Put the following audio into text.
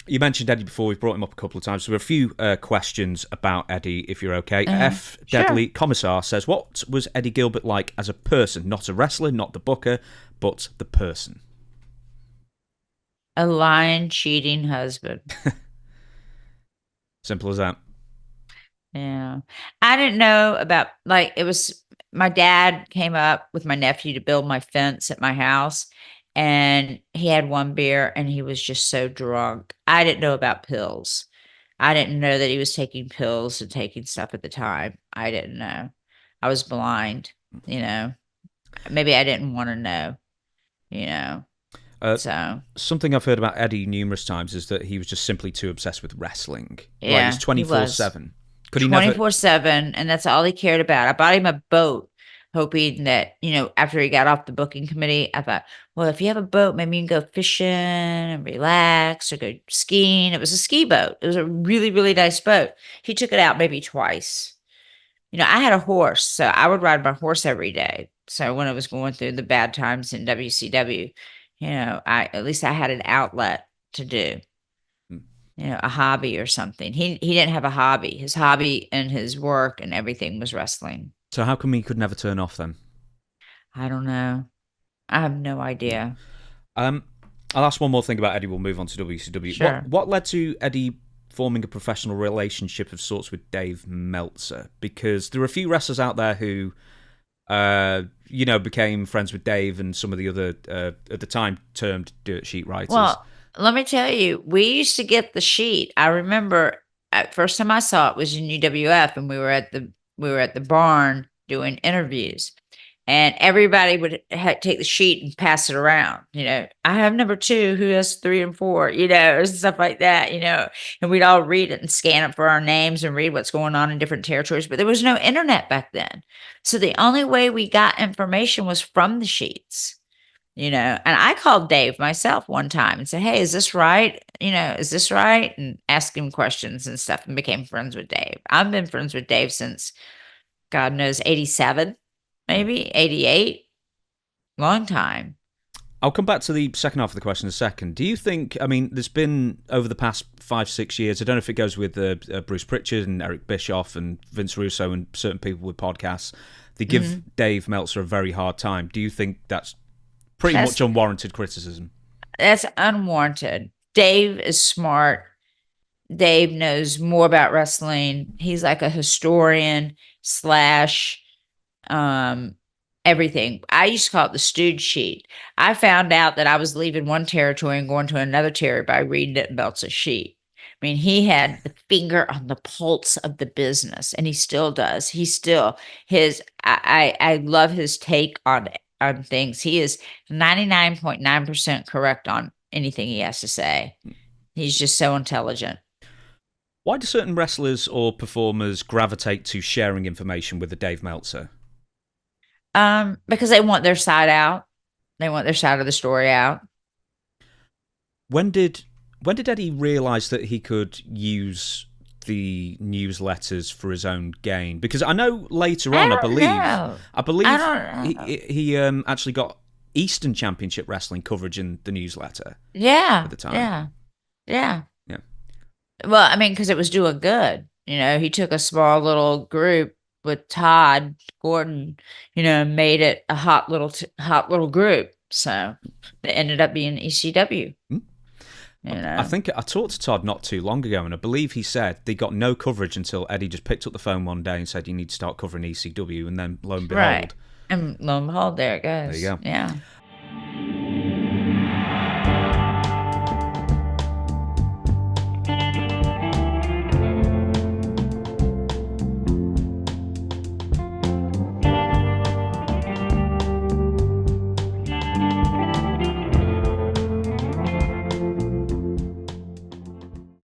You mentioned Eddie before. We've brought him up a couple of times. So there are a few questions about Eddie, if you're okay. F. Sure. Deadly Commissar says, what was Eddie Gilbert like as a person? Not a wrestler, not the booker, but the person. A lying, cheating husband. Simple as that. Yeah. I didn't know about, like, it was my dad came up with my nephew to build my fence at my house, and he had one beer and he was just so drunk. I didn't know about pills. I didn't know that he was taking pills and taking stuff at the time. I didn't know. I was blind, you know. Maybe I didn't want to know, you know. Uh, So, Something I've heard about Eddie numerous times is that he was just simply too obsessed with wrestling. Like, he's yeah, he was. 24/7. Could he never... 24/7, and that's all he cared about. I bought him a boat, hoping that, after he got off the booking committee, I thought, well, if you have a boat, maybe you can go fishing and relax or go skiing. It was a ski boat. It was a really, really nice boat. He took it out maybe twice. I had a horse, so I would ride my horse every day. So when I was going through the bad times in WCW, at least I had an outlet to do, a hobby or something. He didn't have a hobby. His hobby and his work and everything was wrestling. So how come he could never turn off then? I don't know. I have no Yeah. idea. I'll ask one more thing about Eddie. We'll move on to WCW. Sure. What led to Eddie forming a professional relationship of sorts with Dave Meltzer? Because there are a few wrestlers out there who, became friends with Dave and some of the other, at the time, termed dirt sheet writers. Well, let me tell you, we used to get the sheet. I remember first time I saw it was in UWF, and we were at the barn doing interviews, and everybody would take the sheet and pass it around. I have number two, who has three and four, and stuff like that. And we'd all read it and scan it for our names and read what's going on in different territories. But there was no internet back then, so the only way we got information was from the sheets. And I called Dave myself one time and said, "Hey, is this right? Is this right?" And asked him questions and stuff, and became friends with Dave. I've been friends with Dave since God knows 87, maybe 88. Long time. I'll come back to the second half of the question in a second. Do you think, there's been, over the past 5-6 years, I don't know if it goes with Bruce Pritchard and Eric Bischoff and Vince Russo and certain people with podcasts, they give Dave Meltzer a very hard time. Do you think that's pretty much unwarranted criticism? That's unwarranted. Dave is smart. Dave knows more about wrestling. He's like a historian slash everything. I used to call it the stooge sheet. I found out that I was leaving one territory and going to another territory by reading it in Beltz's sheet. I mean, he had the finger on the pulse of the business, and he still does. I love his take on things. He is 99.9% correct on anything he has to say. He's just so intelligent. Why do certain wrestlers or performers gravitate to sharing information with the Dave Meltzer? Because they want their side out. They want their side of the story out. When did Eddie realize that he could use the newsletters for his own gain? Because I know later on, I believe he actually got Eastern Championship Wrestling coverage in the newsletter. Yeah, at the time. yeah. Yeah. Well, because it was doing good. He took a small little group with Todd Gordon, made it a hot little group. So it ended up being ECW. I think I talked to Todd not too long ago, and I believe he said they got no coverage until Eddie just picked up the phone one day and said, "You need to start covering ECW," and then lo and behold. Right. And lo and behold, there it goes. There you go. Yeah.